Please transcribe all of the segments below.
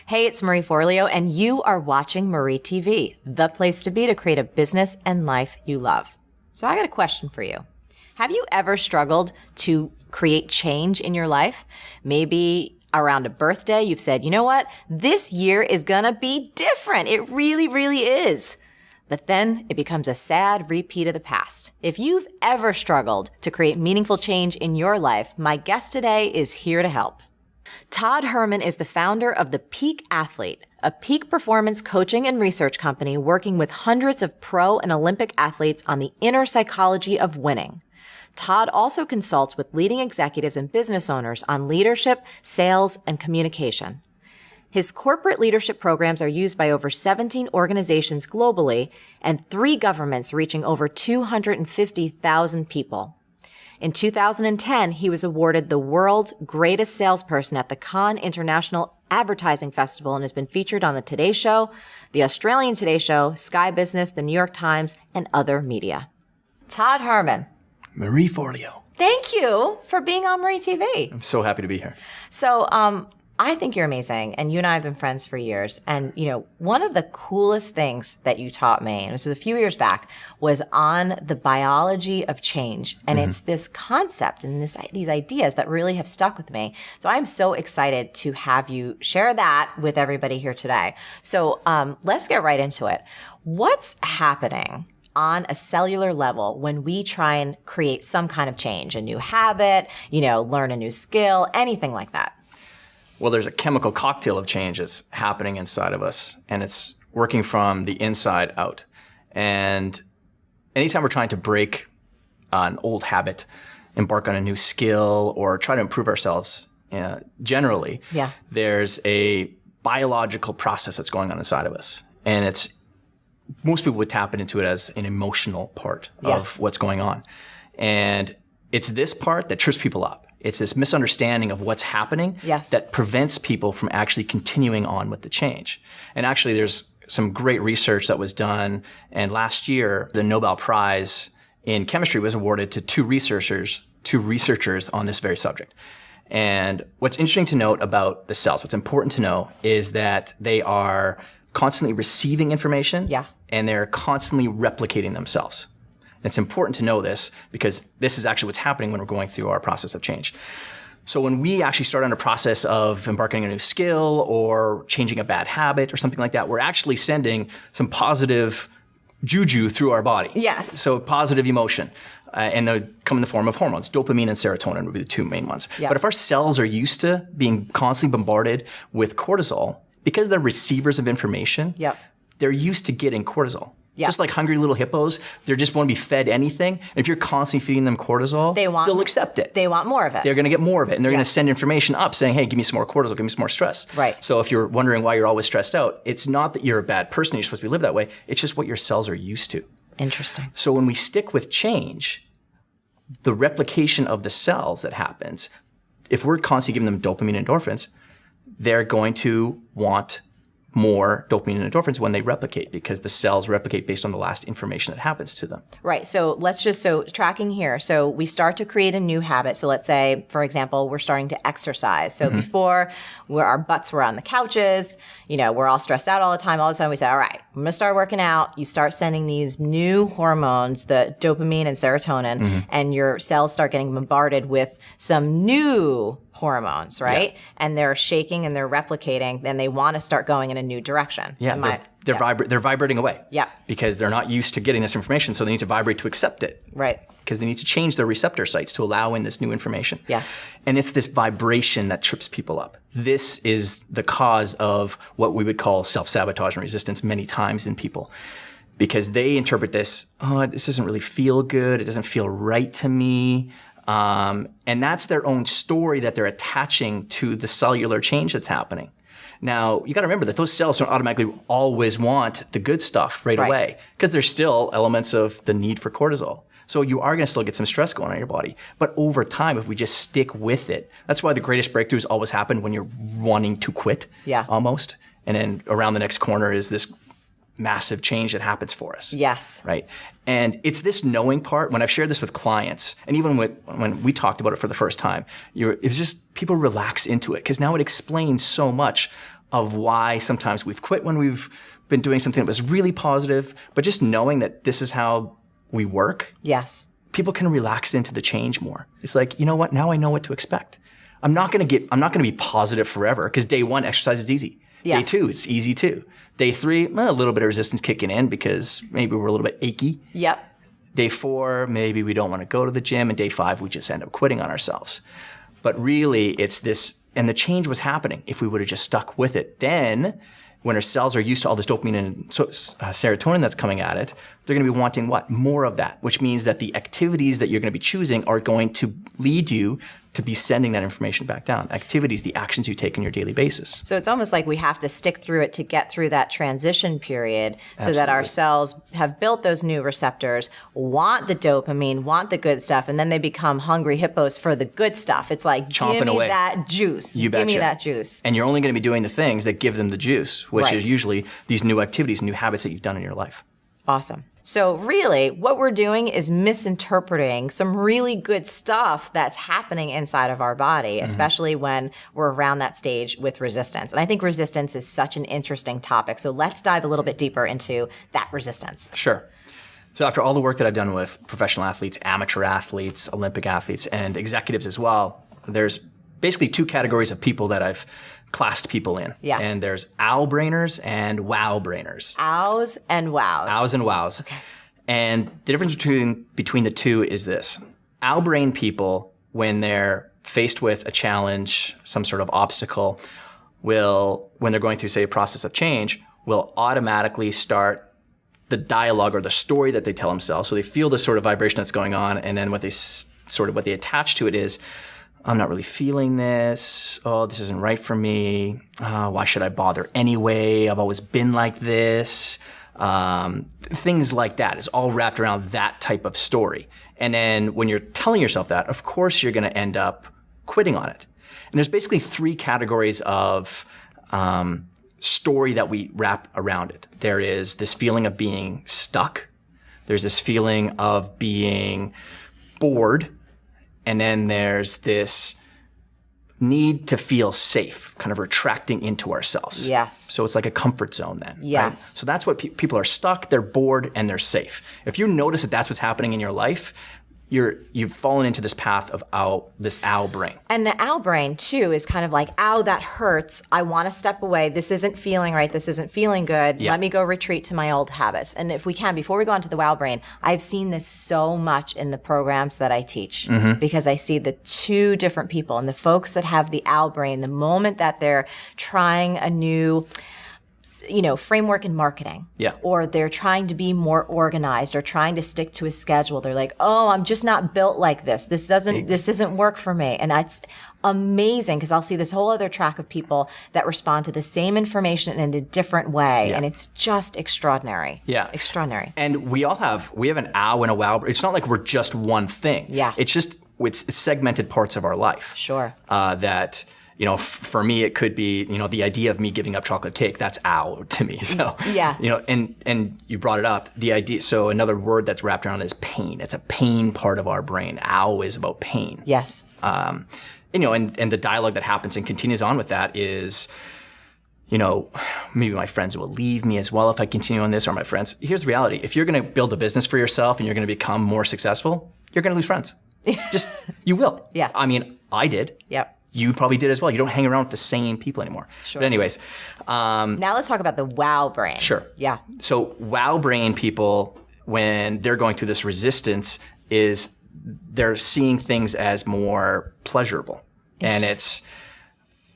Hey, it's Marie Forleo, and you are watching Marie TV, the place to be to create a business and life you love. So I got a question for you. Have you ever struggled to create change in your life? Maybe around a birthday, you've said, you know what? This year is gonna be different. It really, really is. But then it becomes a sad repeat of the past. If you've ever struggled to create meaningful change in your life, my guest today is here to help. Todd Herman is the founder of The Peak Athlete, a peak performance coaching and research company working with hundreds of pro and Olympic athletes on the inner psychology of winning. Todd also consults with leading executives and business owners on leadership, sales, and communication. His corporate leadership programs are used by over 17 organizations globally and 3 governments reaching over 250,000 people. In 2010, he was awarded the world's greatest salesperson at the Cannes International Advertising Festival and has been featured on the Today Show, the Australian Today Show, Sky Business, the New York Times, and other media. Todd Herman. Marie Forleo. Thank you for being on Marie TV. I'm so happy to be here. So, I think you're amazing, and you and I have been friends for years. And, you know, one of the coolest things that you taught me, and this was a few years back, was on the biology of change. And it's this concept and these ideas that really have stuck with me. So I'm so excited to have you share that with everybody here today. So let's get right into it. What's happening on a cellular level when we try and create some kind of change, a new habit, you know, learn a new skill, anything like that? Well, there's a chemical cocktail of change that's happening inside of us, and it's working from the inside out. And anytime we're trying to break an old habit, embark on a new skill, or try to improve ourselves, generally, there's a biological process that's going on inside of us. And most people would tap into it as an emotional part of what's going on. And it's this part that trips people up. It's this misunderstanding of what's happening that prevents people from actually continuing on with the change. And actually, there's some great research that was done. And last year, the Nobel Prize in chemistry was awarded to two researchers on this very subject. And what's interesting to note about the cells, what's important to know, is that they are constantly receiving information and they're constantly replicating themselves. It's important to know this because this is actually what's happening when we're going through our process of change. So when we actually start on a process of embarking on a new skill or changing a bad habit or something like that, we're actually sending some positive juju through our body. Yes. So positive emotion. And they come in the form of hormones. Dopamine and serotonin would be the two main ones. But if our cells are used to being constantly bombarded with cortisol, because they're receivers of information, they're used to getting cortisol. Just like hungry little hippos, they just want to be fed anything. And if you're constantly feeding them cortisol, they'll accept it. They want more of it. They're going to get more of it. And they're going to send information up saying, hey, give me some more cortisol, give me some more stress. Right. So if you're wondering why you're always stressed out, it's not that you're a bad person, you're supposed to live that way. It's just what your cells are used to. Interesting. So when we stick with change, the replication of the cells that happens, if we're constantly giving them dopamine and endorphins, they're going to want more dopamine and endorphins when they replicate because the cells replicate based on the last information that happens to them. Right. So tracking here. So we start to create a new habit. So let's say, for example, we're starting to exercise. So before our butts were on the couches, you know, we're all stressed out all the time. All of a sudden we say, all right, I'm going to start working out. You start sending these new hormones, the dopamine and serotonin, and your cells start getting bombarded with some new hormones, right? And they're shaking and they're replicating, and they want to start going in a new direction. They're vibrating away. Because they're not used to getting this information, so they need to vibrate to accept it. Right. Because they need to change their receptor sites to allow in this new information. Yes. And it's this vibration that trips people up. This is the cause of what we would call self-sabotage and resistance many times in people. Because they interpret this, this doesn't really feel good, it doesn't feel right to me. And that's their own story that they're attaching to the cellular change that's happening. Now, you got to remember that those cells don't automatically always want the good stuff right away because there's still elements of the need for cortisol. So you are going to still get some stress going on in your body. But over time, if we just stick with it, that's why the greatest breakthroughs always happen when you're wanting to quit almost. And then around the next corner is this massive change that happens for us. Yes. Right. And it's this knowing part. When I've shared this with clients, and even when we talked about it for the first time, it was just people relax into it because now it explains so much of why sometimes we've quit when we've been doing something that was really positive, but just knowing that this is how we work, Yes. people can relax into the change more. It's like, you know what? Now I know what to expect. I'm not going to be positive forever because day 1, exercise is easy. Yes. Day 2, it's easy too. Day 3, a little bit of resistance kicking in because maybe we're a little bit achy. Yep. Day 4, maybe we don't want to go to the gym. And day 5, we just end up quitting on ourselves. But really, it's this, and the change was happening if we would have just stuck with it. Then, when our cells are used to all this dopamine and serotonin that's coming at it, they're going to be wanting what? More of that, which means that the activities that you're going to be choosing are going to lead you to be sending that information back down. Activities, the actions you take on your daily basis. So it's almost like we have to stick through it to get through that transition period so that our cells have built those new receptors, want the dopamine, want the good stuff, and then they become hungry hippos for the good stuff. It's like, Chomping give me away. that juice. You Give me betcha. that juice. And you're only going to be doing the things that give them the juice, which Right. is usually these new activities, new habits that you've done in your life. Awesome. So really, what we're doing is misinterpreting some really good stuff that's happening inside of our body, especially when we're around that stage with resistance. And I think resistance is such an interesting topic. So let's dive a little bit deeper into that resistance. Sure. So after all the work that I've done with professional athletes, amateur athletes, Olympic athletes, and executives as well, there's basically 2 categories of people that I've classed people in. Yeah. And there's owl brainers and wow brainers. Ows and wows. Ows and wows. Okay. And the difference between the two is this. Owl brain people, when they're faced with a challenge, some sort of obstacle, when they're going through, say, a process of change, will automatically start the dialogue or the story that they tell themselves. So they feel this sort of vibration that's going on, and then what they attach to it is, I'm not really feeling this. Oh, this isn't right for me. Why should I bother anyway? I've always been like this. Things like that. It's all wrapped around that type of story. And then when you're telling yourself that, of course you're going to end up quitting on it. And there's basically 3 categories of story that we wrap around it. There is this feeling of being stuck. There's this feeling of being bored. And then there's this need to feel safe, kind of retracting into ourselves. Yes. So it's like a comfort zone then. Yes. Right? So that's what people are stuck, they're bored, and they're safe. If you notice that that's what's happening in your life, you've fallen into this path of this owl brain. And the owl brain, too, is kind of like, ow, that hurts. I want to step away. This isn't feeling right. This isn't feeling good. Yeah. Let me go retreat to my old habits. And if we can, before we go on to the wow brain, I've seen this so much in the programs that I teach because I see the 2 different people. And the folks that have the owl brain, the moment that they're trying a new framework in marketing. Yeah. Or they're trying to be more organized or trying to stick to a schedule. They're like, oh, I'm just not built like this. This isn't work for me. And it's amazing because I'll see this whole other track of people that respond to the same information in a different way. Yeah. And it's just extraordinary. Yeah. Extraordinary. And we have an owl and a wow. It's not like we're just one thing. Yeah. It's just, it's segmented parts of our life. Sure. That, for me, it could be, the idea of me giving up chocolate cake, that's ow to me. So, Yeah. And you brought it up, the idea, so another word that's wrapped around is pain. It's a pain part of our brain. Ow is about pain. Yes. And the dialogue that happens and continues on with that is, maybe my friends will leave me as well if I continue on this, or my friends. Here's the reality. If you're going to build a business for yourself and you're going to become more successful, you're going to lose friends. You will. Yeah. I mean, I did. Yep. You probably did as well. You don't hang around with the same people anymore. Sure. But anyways. Now let's talk about the wow brain. Sure. Yeah. So wow brain people, when they're going through this resistance, is they're seeing things as more pleasurable. And it's,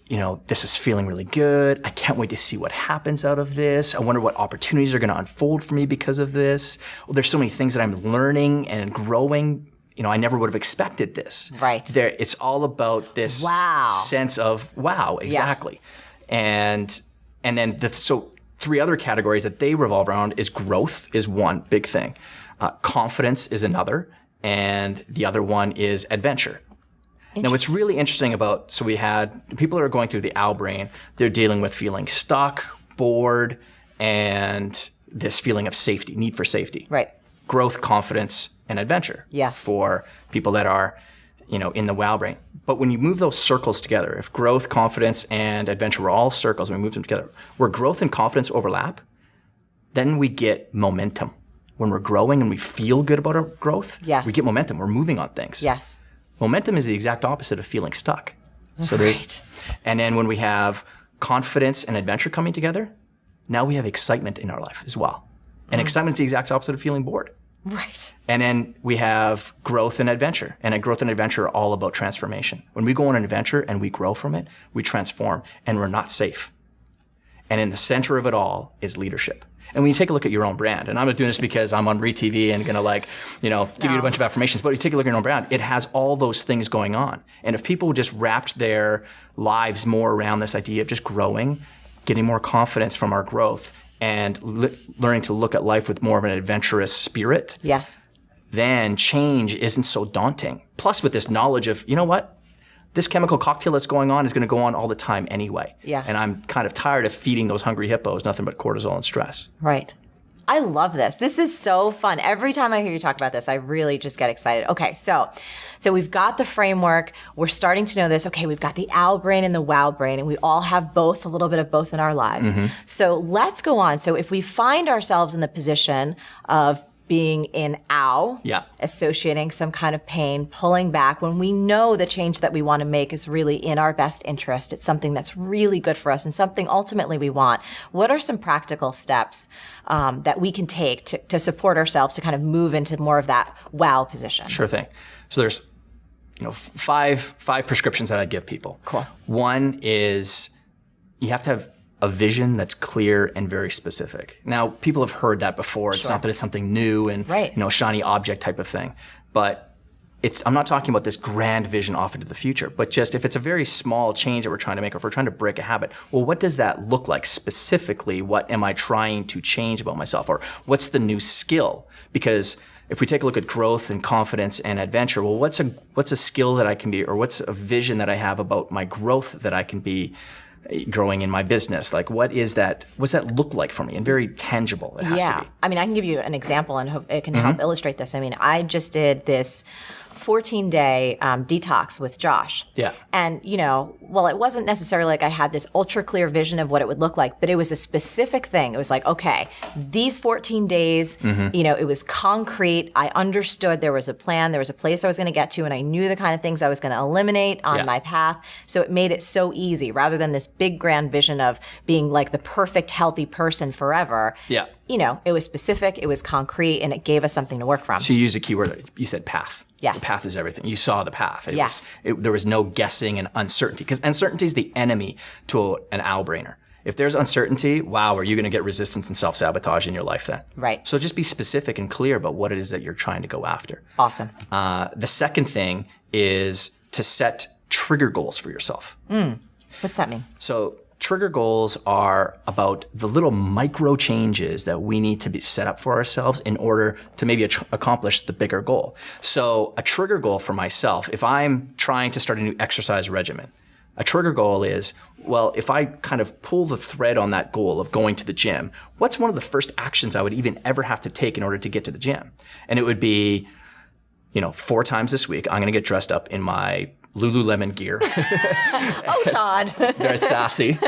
this is feeling really good. I can't wait to see what happens out of this. I wonder what opportunities are going to unfold for me because of this. Well, there's so many things that I'm learning and growing. I never would have expected this. Right. It's all about this Wow. sense of wow, exactly. Yeah. And then so 3 other categories that they revolve around is growth is one big thing. Confidence is another. And the other one is adventure. Now, what's really interesting so we had people that are going through the owl brain, they're dealing with feeling stuck, bored, and this feeling of safety, need for safety. Right. Growth, confidence, and adventure. Yes. For people that are, in the wow brain. But when you move those circles together, if growth, confidence, and adventure were all circles and we move them together, where growth and confidence overlap, then we get momentum. When we're growing and we feel good about our growth, Yes. we get momentum. We're moving on things. Yes. Momentum is the exact opposite of feeling stuck. So Right. and then when we have confidence and adventure coming together, now we have excitement in our life as well. And excitement's the exact opposite of feeling bored. Right. And then we have growth and adventure. And growth and adventure are all about transformation. When we go on an adventure and we grow from it, we transform and we're not safe. And in the center of it all is leadership. And when you take a look at your own brand, and I'm not doing this because I'm on ReTV and gonna give you a bunch of affirmations, but you take a look at your own brand, it has all those things going on. And if people just wrapped their lives more around this idea of just growing, getting more confidence from our growth, and learning to look at life with more of an adventurous spirit, Yes. then change isn't so daunting. Plus with this knowledge of, you know what? This chemical cocktail that's going on is going to go on all the time anyway. Yeah. And I'm kind of tired of feeding those hungry hippos nothing but cortisol and stress. Right. I love this. This is so fun. Every time I hear you talk about this, I really just get excited. Okay, so we've got the framework. We're starting to know this. Okay, we've got the owl brain and the wow brain, and we all have both, a little bit of both in our lives. So let's go on. So if we find ourselves in the position of being in ow, Yeah. associating some kind of pain, pulling back, when we know the change that we want to make is really in our best interest, it's something that's really good for us and something ultimately we want. What are some practical steps that we can take to support ourselves to kind of move into more of that wow position? Sure thing. So there's five prescriptions that I'd give people. Cool. One is you have to have a vision that's clear and very specific. Now, people have heard that before. It's not that it's something new and Right. shiny object type of thing. But I'm not talking about this grand vision off into the future, but just if it's a very small change that we're trying to make, or if we're trying to break a habit, well, what does that look like specifically? What am I trying to change about myself? Or what's the new skill? Because if we take a look at growth and confidence and adventure, well, what's a skill that I can be, or what's a vision that I have about my growth that I can be growing in my business? Like, what's that look like for me? And very tangible it has to be. I mean, I can give you an example and hope it can help illustrate this. I mean, I just did this 14-day detox with Josh. Yeah. And, well, it wasn't necessarily like I had this ultra clear vision of what it would look like, but it was a specific thing. It was like, okay, these 14 days, it was concrete. I understood there was a plan, there was a place I was going to get to, and I knew the kind of things I was going to eliminate on my path. So it made it so easy rather than this big grand vision of being like the perfect healthy person forever. Yeah. It was specific, it was concrete, and it gave us something to work from. So you used a keyword. You said path. Yes. The path is everything. You saw the path. Yes. There was no guessing and uncertainty, because uncertainty is the enemy to an owl-brainer. If there's uncertainty, wow, are you going to get resistance and self-sabotage in your life then? Right. So just be specific and clear about what it is that you're trying to go after. Awesome. The second thing is to set trigger goals for yourself. What's that mean? So trigger goals are about the little micro changes that we need to be set up for ourselves in order to maybe accomplish the bigger goal. So a trigger goal for myself, if I'm trying to start a new exercise regimen, a trigger goal is, well, if I kind of pull the thread on that goal of going to the gym, what's one of the first actions I would even ever have to take in order to get to the gym? And it would be, 4 times this week, I'm going to get dressed up in my Lululemon gear. Oh, Todd. Very sassy.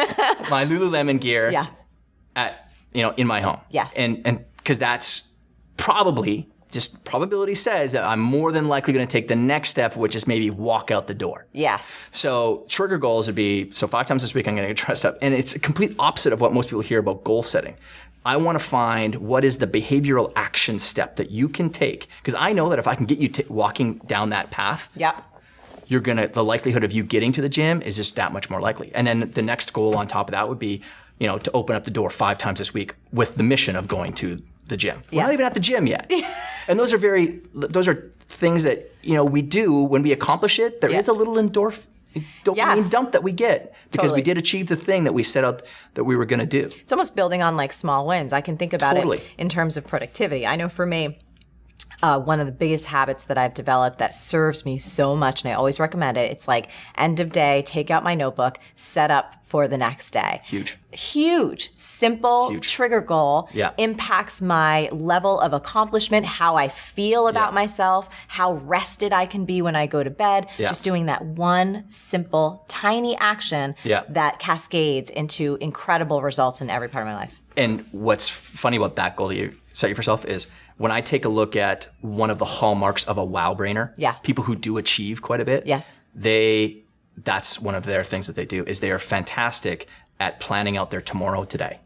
My Lululemon gear. Yeah. In my home. Yes. And because that's probably, just probability says that I'm more than likely going to take the next step, which is maybe walk out the door. Yes. So trigger goals would be, 5 times this week I'm going to get dressed up. And it's a complete opposite of what most people hear about goal setting. I want to find what is the behavioral action step that you can take. Because I know that if I can get you walking down that path, Yep. the likelihood of you getting to the gym is just that much more likely. And then the next goal on top of that would be, to open up the door 5 times this week with the mission of going to the gym. We're not even at the gym yet. And those are things that, we do when we accomplish it. There is a little dopamine dump that we get because we did achieve the thing that we set out that we were going to do. It's almost building on like small wins. I can think about Totally. it in terms of productivity. I know for me, One of the biggest habits that I've developed that serves me so much, and I always recommend it. It's like end of day, take out my notebook, set up for the next day. Huge, simple trigger goal impacts my level of accomplishment, how I feel about myself, how rested I can be when I go to bed. Just doing that one simple, tiny action that cascades into incredible results in every part of my life. And what's funny about that goal that you set for yourself is when I take a look at one of the hallmarks of a wow brainer, people who do achieve quite a bit, that's one of their things that they do is they are fantastic at planning out their tomorrow today.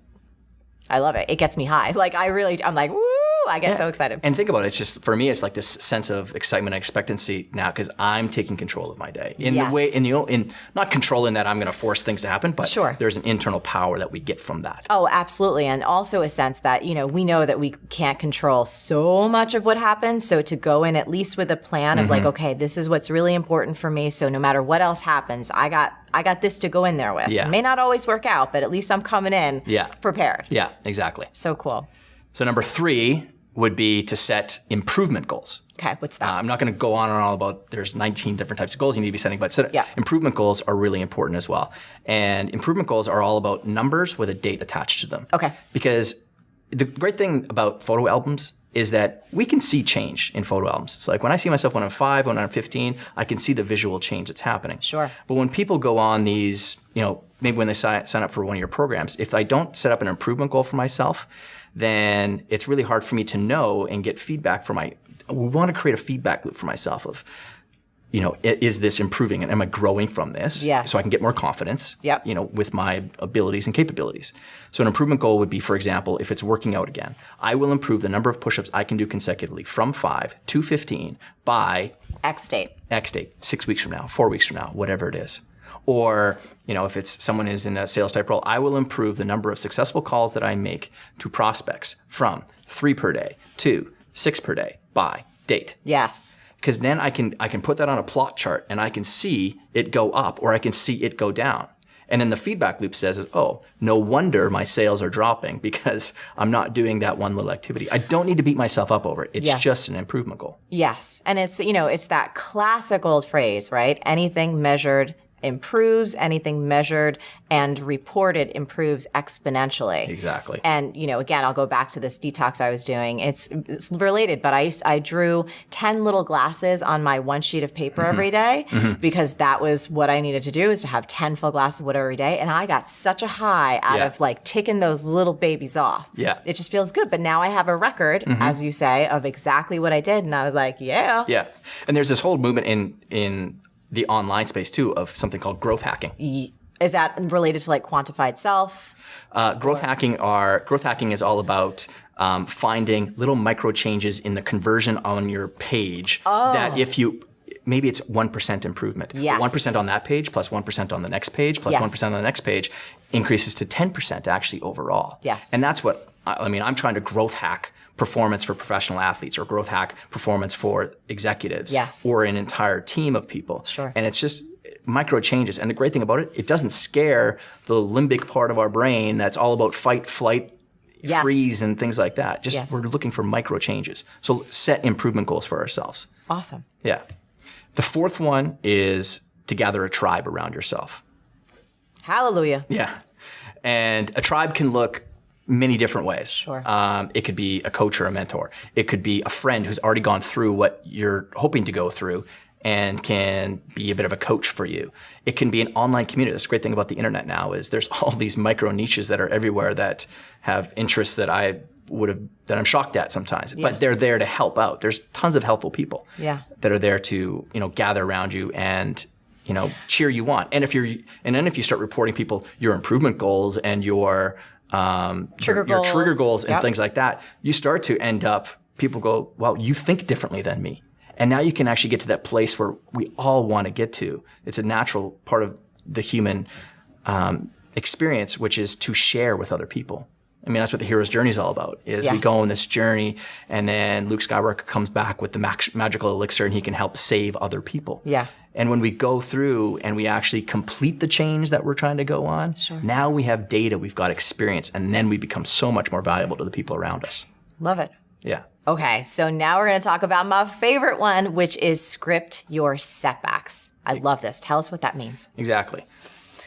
I love it. It gets me high. Like I'm like, woo, I get so excited. And think about it. It's just, for me, it's like this sense of excitement and expectancy now because I'm taking control of my day in the way, in not control in that I'm going to force things to happen, but there's an internal power that we get from that. Oh, absolutely. And also a sense that, we know that we can't control so much of what happens. So to go in at least with a plan of like, okay, this is what's really important for me. So no matter what else happens, I got this to go in there with. It may not always work out, but at least I'm coming in prepared. Yeah, exactly. So cool. So number 3 would be to set improvement goals. Okay, what's that? I'm not going to go on and on about there's 19 different types of goals you need to be setting, but improvement goals are really important as well. And improvement goals are all about numbers with a date attached to them. Okay. Because the great thing about photo albums is that we can see change in photo albums. It's like when I see myself when I'm 5, when I'm 15, I can see the visual change that's happening. Sure. But when people go on these, maybe when they sign up for one of your programs, if I don't set up an improvement goal for myself, then it's really hard for me to know and get feedback from we want to create a feedback loop for myself of, is this improving and am I growing from this? Yes. So I can get more confidence, with my abilities and capabilities. So an improvement goal would be, for example, if it's working out again, I will improve the number of push-ups I can do consecutively from 5 to 15 by X date, 6 weeks from now, 4 weeks from now, whatever it is. Or, if it's someone is in a sales type role, I will improve the number of successful calls that I make to prospects from 3 per day to 6 per day by date. Yes. Because then I can put that on a plot chart and I can see it go up or I can see it go down. And then the feedback loop says, oh, no wonder my sales are dropping because I'm not doing that one little activity. I don't need to beat myself up over it. It's just an improvement goal. Yes. And it's, it's that classic old phrase, right? Anything measured improves, anything measured and reported improves exponentially. Exactly. And, again, I'll go back to this detox I was doing. It's related, but I drew 10 little glasses on my one sheet of paper every day because that was what I needed to do, is to have 10 full glasses of water every day. And I got such a high out of like ticking those little babies off. Yeah. It just feels good. But now I have a record, as you say, of exactly what I did. And I was like, yeah. Yeah. And there's this whole movement in the online space too of something called growth hacking. Is that related to like quantified self? Growth hacking is all about finding little micro changes in the conversion on your page that maybe it's 1% improvement. Yes. 1% on that page plus 1% on the next page plus 1% on the next page increases to 10% actually overall. Yes. And that's what, I'm trying to growth hack performance for professional athletes or growth hack performance for executives or an entire team of people. Sure. And it's just micro changes. And the great thing about it doesn't scare the limbic part of our brain that's all about fight, flight, freeze, and things like that. We're looking for micro changes. So set improvement goals for ourselves. Awesome. Yeah. The 4th one is to gather a tribe around yourself. Hallelujah. Yeah. And a tribe can look many different ways. Sure. It could be a coach or a mentor. It could be a friend who's already gone through what you're hoping to go through and can be a bit of a coach for you. It can be an online community. That's the great thing about the internet now is there's all these micro niches that are everywhere that have interests that I'm shocked at sometimes, but they're there to help out. There's tons of helpful people that are there to, gather around you and, cheer you on. And then if you start reporting people your improvement goals and your trigger goals and things like that, you start to end up, people go, well, you think differently than me. And now you can actually get to that place where we all want to get to. It's a natural part of the human experience, which is to share with other people. I mean, that's what the hero's journey is all about, is we go on this journey and then Luke Skywalker comes back with the magical elixir and he can help save other people. Yeah. And when we go through and we actually complete the change that we're trying to go on, now we have data, we've got experience, and then we become so much more valuable to the people around us. Love it. Yeah. Okay, so now we're going to talk about my favorite one, which is script your setbacks. I love this. Tell us what that means. Exactly.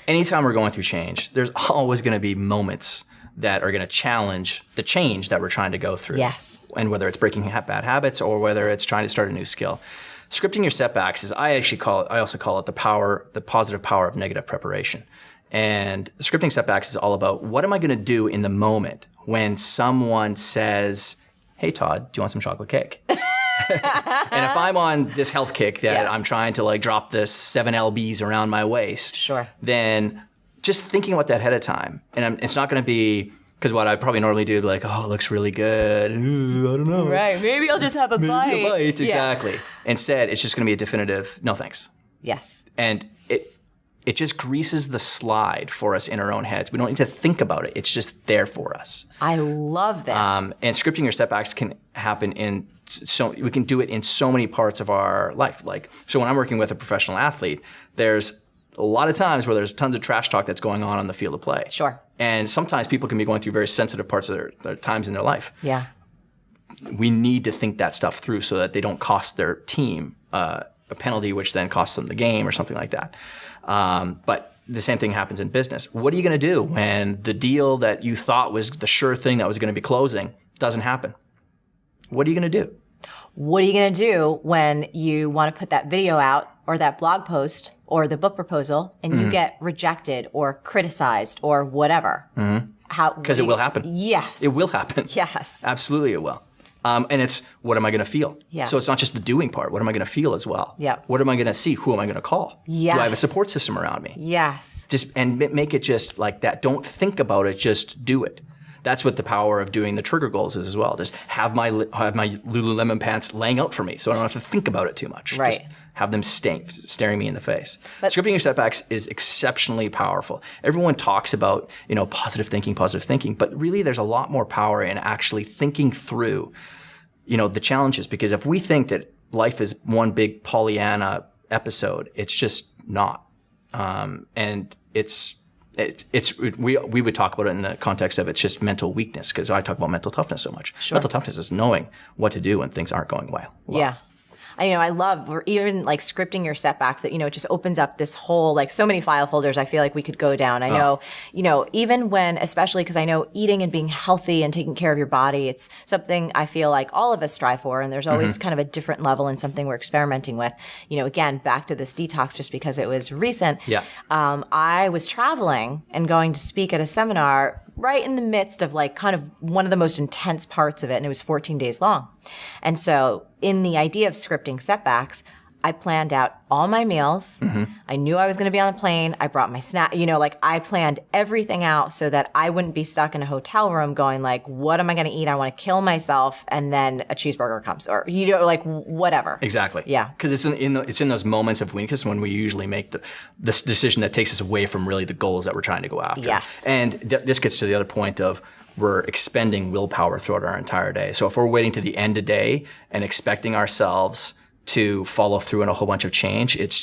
Anytime we're going through change, there's always going to be moments that are going to challenge the change that we're trying to go through. Yes. And whether it's breaking bad habits or whether it's trying to start a new skill. Scripting your setbacks is, I also call it the positive power of negative preparation. And scripting setbacks is all about, what am I going to do in the moment when someone says, hey, Todd, do you want some chocolate cake? And if I'm on this health kick that I'm trying to like drop this 7 lbs around my waist, Sure. then just thinking about that ahead of time. And it's not going to be, because what I probably normally do, like, oh, it looks really good. Ooh, I don't know. Right. Maybe I'll just have a bite. Maybe a bite, Yeah. exactly. Instead, it's just going to be a definitive, no thanks. Yes. And it just greases the slide for us in our own heads. We don't need to think about it. It's just there for us. I love this. And scripting your setbacks can happen we can do it in so many parts of our life. Like, so when I'm working with a professional athlete, there's a lot of times where there's tons of trash talk that's going on the field of play. Sure. And sometimes people can be going through very sensitive parts of their times in their life. Yeah. We need to think that stuff through so that they don't cost their team a penalty, which then costs them the game or something like that. But the same thing happens in business. What are you going to do when the deal that you thought was the sure thing that was going to be closing doesn't happen? What are you going to do? What are you going to do when you want to put that video out or that blog post or the book proposal and you get rejected or criticized or whatever? Because it will happen. Yes. It will happen. Yes. Absolutely it will. And it's, what am I going to feel? Yeah. So it's not just the doing part. What am I going to feel as well? Yeah. What am I going to see? Who am I going to call? Yes. Do I have a support system around me? Yes. And make it just like that. Don't think about it. Just do it. That's what the power of doing the trigger goals is as well. Just have my Lululemon pants laying out for me, so I don't have to think about it too much. Right. Just have them staring me in the face. But scripting your setbacks is exceptionally powerful. Everyone talks about positive thinking, but really there's a lot more power in actually thinking through the challenges. Because if we think that life is one big Pollyanna episode, it's just not. And we would talk about it in the context of it's just mental weakness, because I talk about mental toughness so much. Sure. Mental toughness is knowing what to do when things aren't going well. Yeah. I love, or even like scripting your setbacks, that, it just opens up this whole, like, so many file folders I feel like we could go down. I know, even when, especially because I know eating and being healthy and taking care of your body, it's something I feel like all of us strive for. And there's always kind of a different level and something we're experimenting with. Again, back to this detox, just because it was recent. Yeah. I was traveling and going to speak at a seminar right in the midst of like kind of one of the most intense parts of it. And it was 14 days long. And so in the idea of scripting setbacks, I planned out all my meals. I knew I was going to be on the plane. I brought my snack, I planned everything out so that I wouldn't be stuck in a hotel room going like, what am I going to eat? I want to kill myself. And then a cheeseburger comes, or, like whatever. Exactly. Yeah. Because it's in those moments of weakness when we usually make this decision that takes us away from really the goals that we're trying to go after. Yes. And this gets to the other point of, we're expending willpower throughout our entire day. So if we're waiting to the end of the day and expecting ourselves to follow through on a whole bunch of change, it's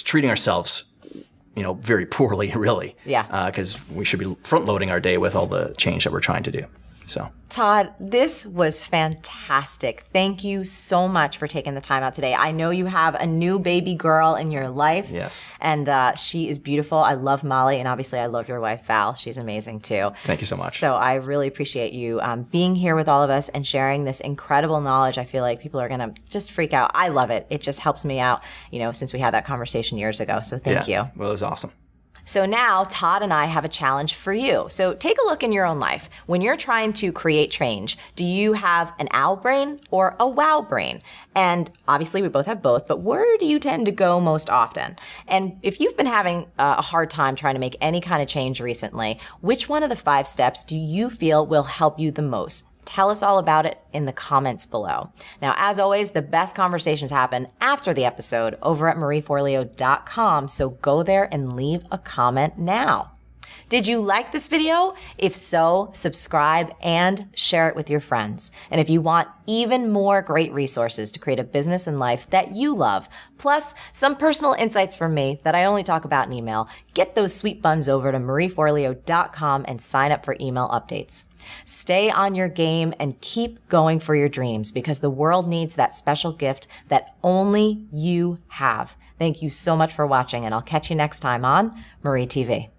treating ourselves, very poorly, really. Yeah. Because we should be front loading our day with all the change that we're trying to do. So, Todd, this was fantastic. Thank you so much for taking the time out today. I know you have a new baby girl in your life. Yes. And she is beautiful. I love Molly. And obviously I love your wife, Val. She's amazing too. Thank you so much. So I really appreciate you being here with all of us and sharing this incredible knowledge. I feel like people are going to just freak out. I love it. It just helps me out, since we had that conversation years ago. So thank you. Well, it was awesome. So now Todd and I have a challenge for you. So take a look in your own life. When you're trying to create change, do you have an owl brain or a wow brain? And obviously we both have both, but where do you tend to go most often? And if you've been having a hard time trying to make any kind of change recently, which one of the 5 steps do you feel will help you the most? Tell us all about it in the comments below. Now, as always, the best conversations happen after the episode over at marieforleo.com, so go there and leave a comment now. Did you like this video? If so, subscribe and share it with your friends. And if you want even more great resources to create a business and life that you love, plus some personal insights from me that I only talk about in email, get those sweet buns over to marieforleo.com and sign up for email updates. Stay on your game and keep going for your dreams because the world needs that special gift that only you have. Thank you so much for watching, and I'll catch you next time on Marie TV.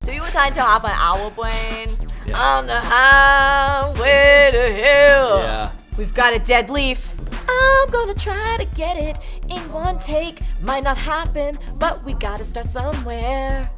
Do you want time to hop an hour plane on the highway to hell? Yeah. We've got a dead leaf. I'm gonna try to get it in one take. Might not happen, but we gotta start somewhere.